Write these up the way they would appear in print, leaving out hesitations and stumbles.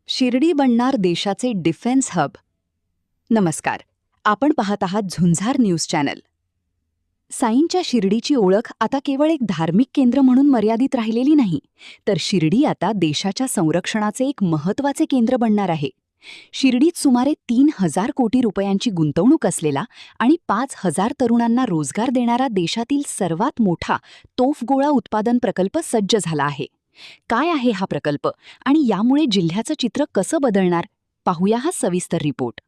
शिर्डी बनणार देशाचे defence hub. नमस्कार, आपण पाहत आहात झुंजार न्यूज चॅनल. साईंच्या शिर्डीची ओळख आता केवळ एक धार्मिक केंद्र म्हणून मर्यादित राहिलेली नाही, तर शिर्डी आता देशाच्या संरक्षणाचे एक महत्त्वाचे केंद्र बनणार आहे. शिर्डीत सुमारे 3,000 कोटी रुपयांची गुंतवणूक असलेला आणि 5,000 तरुणांना रोजगार देणारा देशातील सर्वात मोठा तोफगोळा उत्पादन प्रकल्प सज्ज झाला आहे. काय आहे हा प्रकल्प आणि यामुळे जिल्ह्याचं चित्र कसं बदलणार, पाहूया हा सविस्तर रिपोर्ट.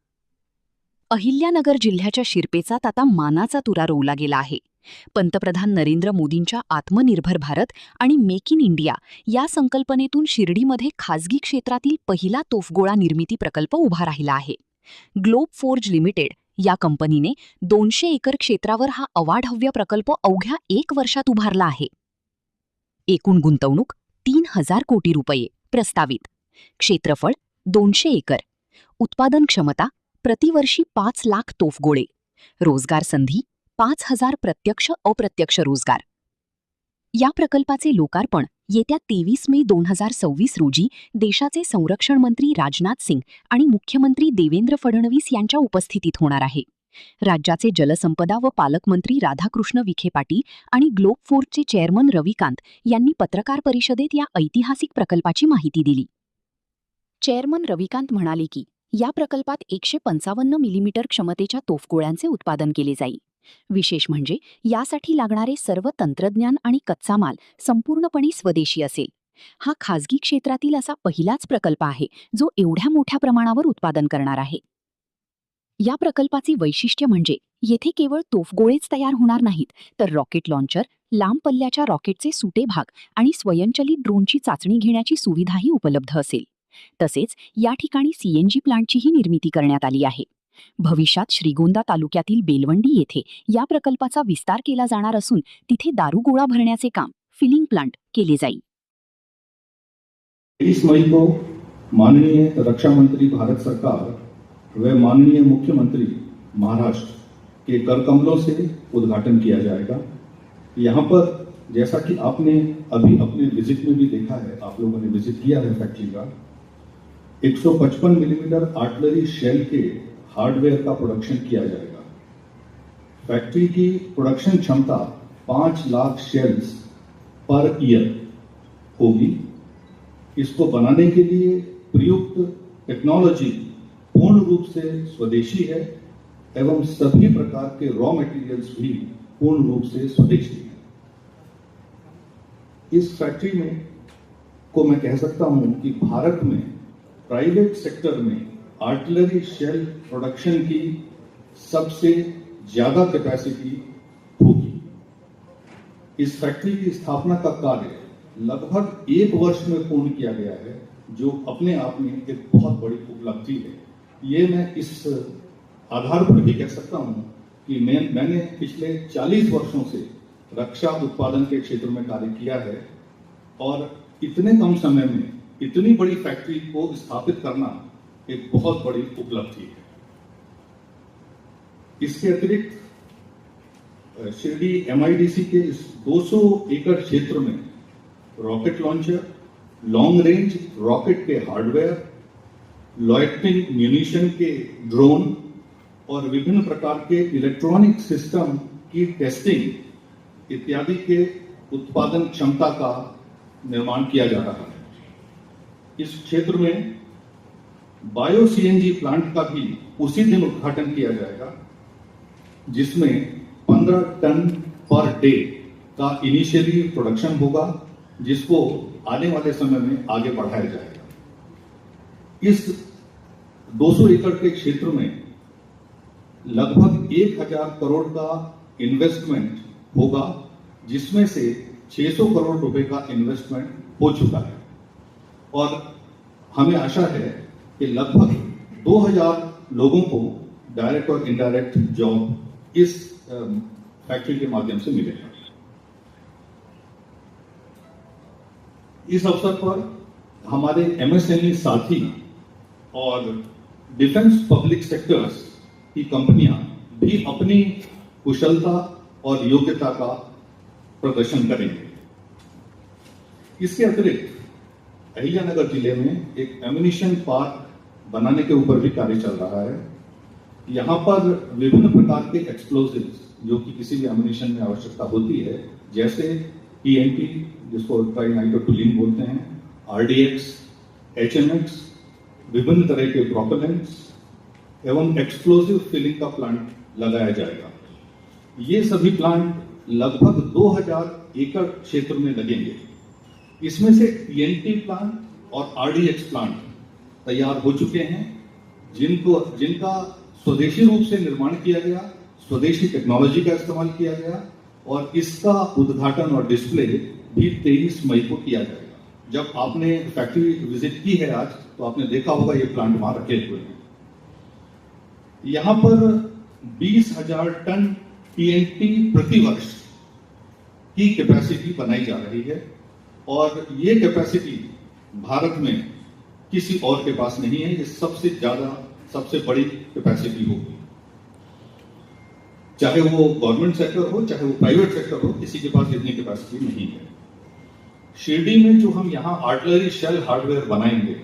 अहिल्यानगर जिल्ह्याच्या शिरपेचात आता मानाचा तुरा रोवला गेला आहे. पंतप्रधान नरेंद्र मोदींच्या आत्मनिर्भर भारत आणि मेक इन इंडिया या संकल्पनेतून शिर्डीमध्ये खासगी क्षेत्रातील पहिला तोफगोळा निर्मिती प्रकल्प उभा राहिला आहे. ग्लोब फोर्ज लिमिटेड या कंपनीने 200 एकर क्षेत्रावर हा अवाढव्य प्रकल्प अवघ्या 1 वर्षात उभारला आहे. एकूण गुंतवणूक 3,000 कोटी रुपये प्रस्तावित. क्षेत्रफळ 200 एकर. उत्पादन क्षमता प्रतिवर्षी 5 लाख तोफगोळे. रोजगार संधी 5,000 प्रत्यक्ष अप्रत्यक्ष रोजगार. या प्रकल्पाचे लोकार्पण येत्या 23 मे 2026 रोजी देशाचे संरक्षण मंत्री राजनाथ सिंग आणि मुख्यमंत्री देवेंद्र फडणवीस यांच्या उपस्थितीत होणार आहे. राज्याचे जलसंपदा व पालकमंत्री राधाकृष्ण विखे पाटील आणि ग्लोब फोर्जचे चेअरमन रविकांत यांनी पत्रकार परिषदेत या ऐतिहासिक प्रकल्पाची माहिती दिली. चेअरमन रविकांत म्हणाले की या प्रकल्पात 155 मिलीमीटर क्षमतेच्या तोफगोळ्यांचे उत्पादन केले जाईल. विशेष म्हणजे यासाठी लागणारे सर्व तंत्रज्ञान आणि कच्चा माल संपूर्णपणे स्वदेशी असेल. हा खासगी क्षेत्रातील असा पहिलाच प्रकल्प आहे जो एवढ्या मोठ्या प्रमाणावर उत्पादन करणार आहे. या प्रकल्पाचे वैशिष्ट्य म्हणजे येथे केवळ तोफगोळेच तयार होणार नाहीत, तर रॉकेट लॉन्चर, लांब पल्ल्याच्या रॉकेटचे सुटे भाग आणि स्वयंचलित ड्रोनची चाचणी घेण्याची सुविधाही उपलब्ध असेल. तसेच या ठिकाणी सीएनजी प्लांटचीही निर्मिती करण्यात आली आहे. भविष्यात श्रीगोंदा तालुक्यातील बेलवंडी येथे या प्रकल्पाचा विस्तार केला जाणार असून तिथे दारूगोळा भरण्याचे काम, फिलिंग प्लांट केले जाईल. 23 मई को माननीय रक्षा मंत्री भारत सरकार व माननीय मुख्यमंत्री महाराष्ट्र के कर कमलों से उद्घाटन किया जाएगा. यहाँ पर जैसा कि आपने अभी अपने विजिट में भी देखा है, आप लोगों ने विजिट किया है फैक्ट्री का, 155 मिलीमीटर आर्टिलरी शेल के हार्डवेयर का प्रोडक्शन किया जाएगा. फैक्ट्री की प्रोडक्शन क्षमता 5 लाख शेल्स पर ईयर होगी. इसको बनाने के लिए प्रयुक्त टेक्नोलॉजी पूर्ण रूप से स्वदेशी है एवं सभी प्रकार के रॉ मटेरियल्स भी पूर्ण रूप से स्वदेशी है. इस फैक्ट्री में को मैं कह सकता हूं कि भारत में प्राइवेट सेक्टर में आर्टिलरी शेल प्रोडक्शन की सबसे ज्यादा कैपेसिटी होगी. इस फैक्ट्री की स्थापना का कार्य लगभग 1 वर्ष में पूर्ण किया गया है, जो अपने आप में एक बहुत बड़ी उपलब्धि है. ये मैं इस आधार पर भी कह सकता हूं कि मैंने पिछले 40 वर्षों से रक्षा उत्पादन के क्षेत्र में कार्य किया है और इतने कम समय में इतनी बड़ी फैक्ट्री को स्थापित करना एक बहुत बड़ी उपलब्धि है. इसके अतिरिक्त शिरडी एमआईडीसी के इस 200 एकड़ क्षेत्र में rocket launcher, long range rocket के हार्डवेयर, लॉयटरिंग म्यूनिशन के ड्रोन और विभिन्न प्रकार के इलेक्ट्रॉनिक सिस्टम की टेस्टिंग इत्यादि के उत्पादन क्षमता का निर्माण किया जा रहा है. इस क्षेत्र में बायो सीएनजी प्लांट का भी उसी दिन उद्घाटन किया जाएगा, जिसमें 15 टन पर डे का इनिशियली प्रोडक्शन होगा, जिसको आने वाले समय में आगे बढ़ाया जाएगा. इस 200 एकड़ के क्षेत्र में लगभग 1,000 करोड़ का इन्वेस्टमेंट होगा, जिसमें से 600 करोड़ रुपए का इन्वेस्टमेंट हो चुका है और हमें आशा है कि लगभग 2,000 लोगों को डायरेक्ट और इनडायरेक्ट जॉब इस फैक्ट्री के माध्यम से मिलेगा. इस अवसर पर हमारे एमएसएमई साथी और डिफेंस पब्लिक सेक्टर्स की कंपनियां भी अपनी कुशलता और योग्यता का प्रदर्शन करेंगे. इसके अतिरिक्त अहिल्यानगर जिले में एक एम्यूनिशन पार्क बनाने के ऊपर भी कार्य चल रहा है। यहाँ पर विभिन्न प्रकार के एक्सप्लोजिव्स जो कि किसी भी एम्यूनिशन में आवश्यकता होती है, जैसे TNT जिसको ट्राइनाइट्रोटोलिन बोलते हैं, RDX, HMX, विभिन्न तरह के प्रोपेलेंट्स एवं एक्सप्लोजिव फिलिंग का प्लांट लगाया जाएगा। ये सभी प्लांट लगभग 2000 एकड़ क्षेत्र में लगेंगे। इसमें से TNT प्लांट और RDX प्लांट तैयार हो चुके हैं, जिनका स्वदेशी रूप से निर्माण किया गया, स्वदेशी टेक्नोलॉजी का इस्तेमाल किया गया और इसका उद्घाटन और डिस्प्ले भी 23 मई को किया जाएगा। जब आपने फैक्ट्री विजिट की है आज, तो आपने देखा होगा ये प्लांट वहां रखे हुए हैं। यहां पर 20,000 टन TNT प्रति वर्ष की कैपेसिटी बनाई जा रही है और ये कैपेसिटी भारत में किसी और के पास नहीं है। ये सबसे ज्यादा, सबसे बड़ी कैपेसिटी होगी। चाहे वो गवर्नमेंट सेक्टर हो, चाहे वो प्राइवेट सेक्टर हो, किसी के पास इतनी कैपेसिटी नहीं है। शिरडी में जो हम यहाँ आर्टिलरी शेल हार्डवेयर बनाएंगे,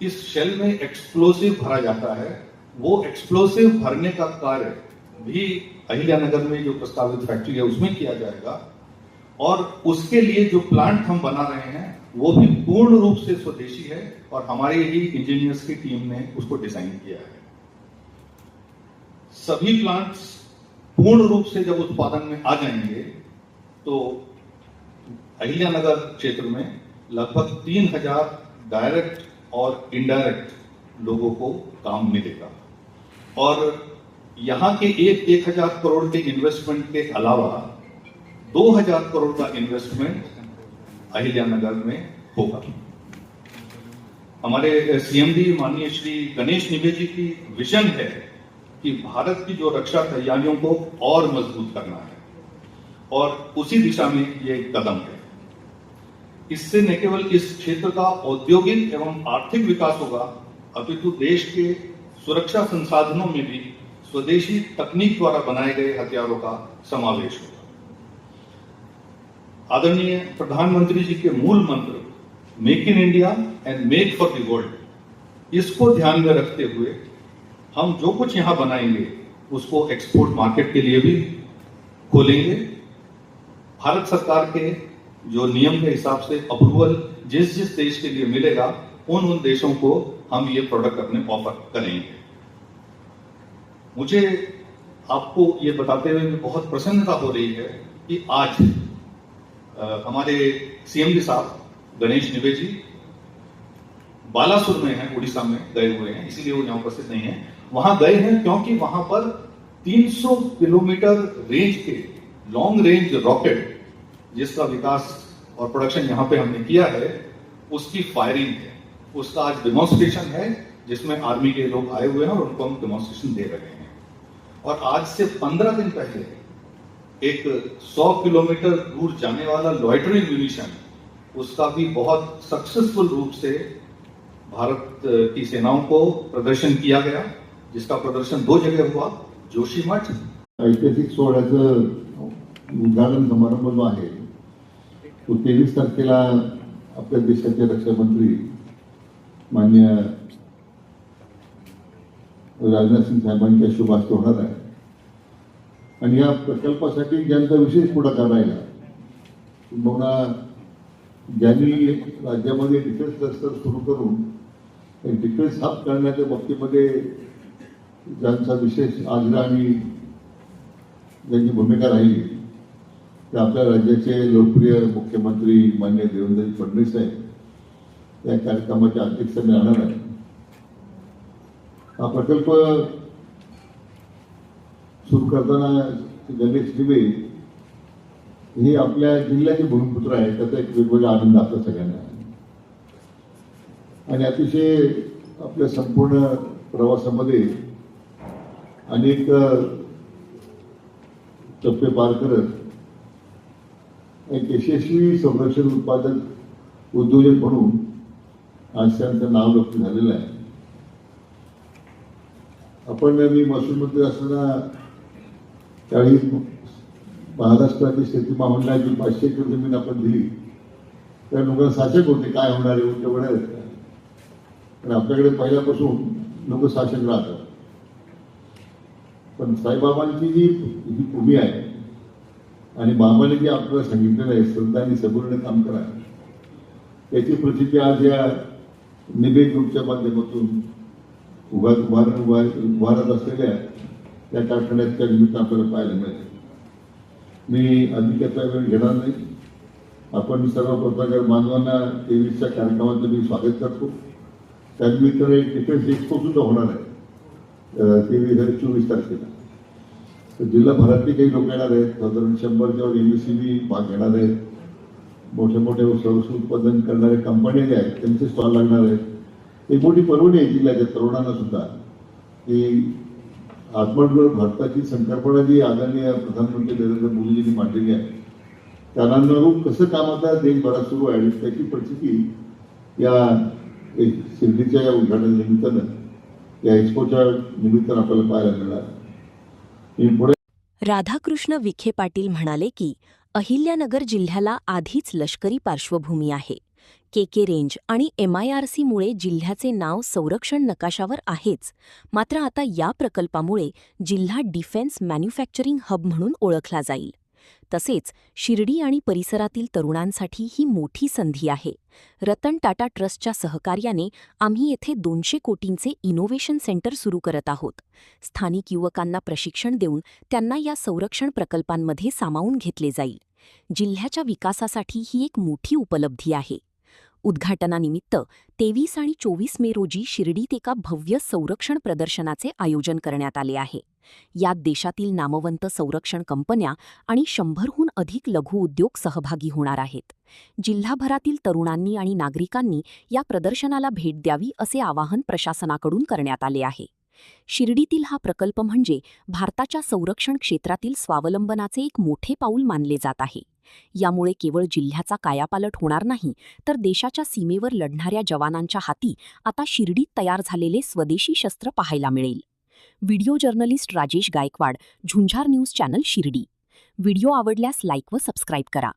इस शेल में एक्सप्लोसिव भरा जाता है। वो एक्सप्लोसिव भरने का कार्य भी अहिल्यानगर में जो प्रस्तावित फैक्ट्री है उसमें किया जाएगा और उसके लिए जो प्लांट हम बना रहे हैं वो भी पूर्ण रूप से स्वदेशी है और हमारे ही इंजीनियर्स की टीम ने उसको डिजाइन किया है। सभी प्लांट्स पूर्ण रूप से जब उत्पादन में आ जाएंगे तो अहिल्यानगर क्षेत्र में लगभग 3000 डायरेक्ट और इनडायरेक्ट लोगों को काम मिलेगा और यहां के 1000 करोड़ के इन्वेस्टमेंट के अलावा 2000 करोड़ का इन्वेस्टमेंट अहिल्यानगर में होगा। हमारे CMD माननीय श्री गणेश निबे जी की विजन है कि भारत की जो रक्षा तैयारियों को और मजबूत करना है और उसी दिशा में ये एक कदम है। इससे न केवल इस क्षेत्र का औद्योगिक एवं आर्थिक विकास होगा, अपितु देश के सुरक्षा संसाधनों में भी स्वदेशी तकनीक द्वारा बनाए गए हथियारों का समावेश होगा। आदरणीय प्रधानमंत्री जी के मूल मंत्र make in India end make for the world, इसको ध्यान में रखते हुए हम जो कुछ यहां बनाएंगे उसको एक्सपोर्ट मार्केट के लिए भी खोलेंगे। भारत सरकार के जो नियम के हिसाब से अप्रूवल जिस जिस देश के लिए मिलेगा, उन देशों को हम ये प्रोडक्ट अपने ऑफर करेंगे। मुझे आपको ये बताते हुए बहुत प्रसन्नता हो रही है कि आज हमारे CMD साहब गणेश निबे जी बालासुर में हैं, उड़ीसा में गए हुए हैं, इसीलिए वो यहाँ उपस्थित नहीं है। वहां गए हैं क्योंकि वहां पर 300 किलोमीटर रेंज के लॉन्ग रेंज रॉकेट जिसका विकास और प्रोडक्शन यहाँ पे हमने किया है, उसकी फायरिंग है, उसका आज डेमोन्स्ट्रेशन है जिसमें आर्मी के लोग आए हुए हैं और उनको हम डेमोन्स्ट्रेशन दे रहे हैं। और आज से 15 दिन पहले एक 100 किलोमीटर दूर जाने वाला लॉइटरिंग म्यूनिशन, उसका भी बहुत सक्सेसफुल रूप से भारत की सेनाओं को प्रदर्शन किया गया, जिसका प्रदर्शन 2 जगह हुआ, जोशीमठ। ऐतिहासिक सोहळ्याचं उद्घाटन समारंभ जो आहे तो 23 तारखेला आपल्या देशाचे रक्षा मंत्री माननीय राजनाथ सिंग साहेबांच्या शुभ हस्ते होणार आहे आणि या प्रकल्पासाठी ज्यांचा विशेष पुढाकार राहिला, किंबहुना ज्यांनी राज्यामध्ये डिफेन्स क्लस्टर सुरू करून एक डिफेन्स हब करण्याच्या बाबतीमध्ये ज्यांचा विशेष आग्रह आणि ज्यांची भूमिका राहिली, ते आपल्या राज्याचे लोकप्रिय मुख्यमंत्री माननीय देवेंद्र फडणवीस साहेब या कार्यक्रमाच्या अध्यक्षस्थानी राहणार आहे। हा प्रकल्प सुरू करताना गणेश निबे हे आपल्या जिल्ह्याचे भूमिपुत्र आहेत, त्याचा एक वेगवेगळा आनंद आपल्या सगळ्यांना आहे आणि अतिशय आपल्या संपूर्ण प्रवासामध्ये अनेक टप्पे पार करत एक यशस्वी संरक्षण उत्पादक उद्योजक म्हणून आज त्यांचं नाव रोखलं झालेलं आहे। आपण मी महसूल मंत्री असताना त्यावेळी महाराष्ट्राची शेती महामंडळाची 500 एकर जमीन आपण दिली त्या लोकांना साशक होते काय होणार आहे उलट होणार आहे का. पण आपल्याकडे पहिल्यापासून लोक साशक राहतात. पण साईबाबांची जी ही भूमी आहे आणि बाबाने जे आपल्याला सांगितलेलं आहे श्रद्धा आणि सबुरीने काम करा, त्याची प्रसिद्धी आज या निबे ग्रुपच्या माध्यमातून उभारत असलेल्या त्या कारखान्याच्या निमित्त आपल्याला पाहायला मिळेल. मी अधिकाचा वेळ घेणार नाही. आपण सर्व पत्रकार बांधवांना 23च्या कार्यक्रमाचं मी स्वागत करतो. त्यानिमित्ताने एक डिफेन्स एक्सपो सुद्धा होणार आहे 23 आणि 24 तारखेला. तर जिल्हाभरातली काही लोक येणार आहेत, साधारण 100च्या वर MSCB भाग घेणार आहेत. मोठे मोठे संरक्षण उत्पादन करणारे कंपन्या ज्या आहेत त्यांचे स्टॉल लागणार आहेत. एक मोठी पर्वणी आहे जिल्ह्याच्या तरुणांना सुद्धा की आत्मनिर्भर भारताची संकल्पना जी आदरणीय प्रधानमंत्री नरेंद्र मोदीजींनी मांडलेली आहे त्यांना अनुरूप कसं काम आता देशभरात सुरू आहे त्याची परिस्थिती या शिर्डीच्या या उद्घाटन निमित्तानं या एक्सपोच्या निमित्तानं आपल्याला पाहायला मिळणार. मी पुढे राधाकृष्ण विखे पाटील म्हणाले की अहिल्यानगर जिल्ह्याला आधीच लष्करी पार्श्वभूमी आहे. KK रेंज आणि MIRCमुळे जिल्ह्याचे नाव संरक्षण नकाशावर आहेच. मात्र आता या प्रकल्पामुळे जिल्हा डिफेन्स मॅन्युफॅक्चरिंग हब म्हणून ओळखला जाईल. तसेच शिर्डी आणि परिसरातील तरुणांसाठी ही मोठी संधी आहे. रतन टाटा ट्रस्टच्या सहकार्याने आम्ही येथे 200 कोटींचे इनोव्हेशन सेंटर सुरू करत आहोत. स्थानिक युवकांना प्रशिक्षण देऊन त्यांना या संरक्षण प्रकल्पांमध्ये सामावून घेतले जाईल. जिल्ह्याच्या विकासासाठी ही एक मोठी उपलब्धी आहे. उद्घाटनानिमित्त 23 आणि 24 मे रोजी शिर्डीत एका भव्य संरक्षण प्रदर्शनाचे आयोजन करण्यात आले आहे. यात देशातील नामवंत संरक्षण कंपन्या आणि 100हून अधिक लघुउद्योग सहभागी होणार आहेत. जिल्हाभरातील तरुणांनी आणि नागरिकांनी या प्रदर्शनाला भेट द्यावी असे आवाहन प्रशासनाकडून करण्यात आले आहे. शिर्डीतील हा प्रकल्प म्हणजे भारताच्या संरक्षण क्षेत्रातील स्वावलंबनाचे एक मोठे पाऊल मानले जात आहे. यामुळे केवळ जिल्ह्याचा कायापालट होणार नाही, तर देशाच्या सीमेवर लढणाऱ्या जवानांच्या हाती आता शिर्डीत तयार झालेले स्वदेशी शस्त्र पाहायला मिळेल. Video journalist Rajesh Gaikwad, Jhunjhar news channel Shirdi. Video आवडल्यास लाईक व सबस्क्राईब करा.